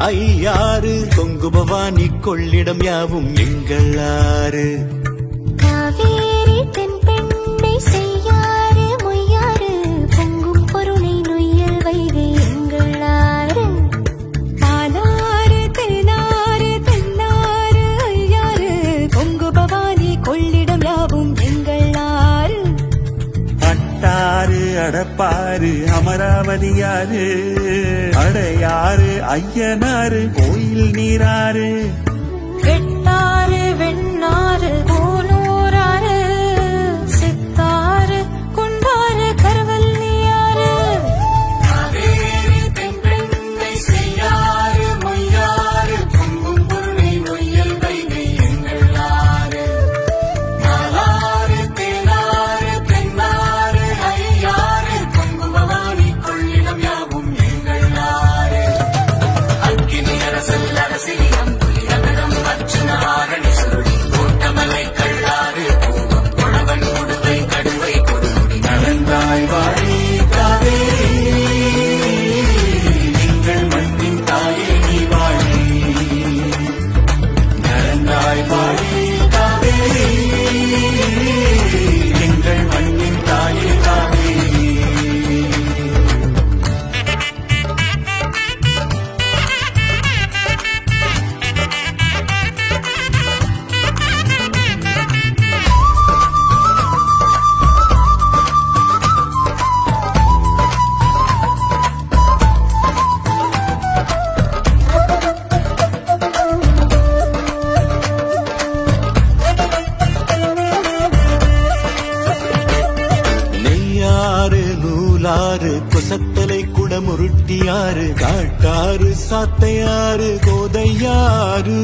ஐயாறு கொங்கு பவானி கொள்ளிடம் யாவும் எங்கள் ஆறு. காவேரி தென்பெண்ணை செய்யாறு மொய்யாறு பொங்கும் பொருளை நொய்யல் வைகை எங்கள் ஆறு. பாலாறு தென்னாறு தென்னாறு ஐயாறு கொங்கு பவானி கொள்ளிடம் யாவும் எங்கள் ஆறு. அட்டாறு அடப்பாறு அமராவதியாறு அடையாறு ஐயனாறு கோயில் நீராறு. வெட்டாறு வெண்ணாறு போனூராறு சித்தாறு குண்டாறு கருவல்லியாறு. காவேரி தென்பெண்ணை செய்யாறு மொய்யாறு பொங்கும் பொருளை நொய்யல் வைகை எங்கள் ஆறு. பாலாறு தேனாறு தென்னாறு ஐயாறு கொங்கு பவானி கொள்ளிடம் யாவும் எங்கள் ஆறு. அக்கினி அரசல் அரசியம் புலியகடம் அர்ச்சுன ஆரணி சுருளி கோட்டமலை கள்ளாறு பூவம் குழவன் கொடுவை கடுவை கொடுமுடி நடந்தாய் வாழி காவேரி எங்கள் மண்ணின் தாயே நீ வாழி. நடந்தாய் வாழி காவேரி எங்கள் மண்ணின் தாயே காவேரி. நெய்யாறு நூலாறு கொசத்தலை குடமுருட்டியாறு காட்டாறு சாத்தையாறு கோதையாறு.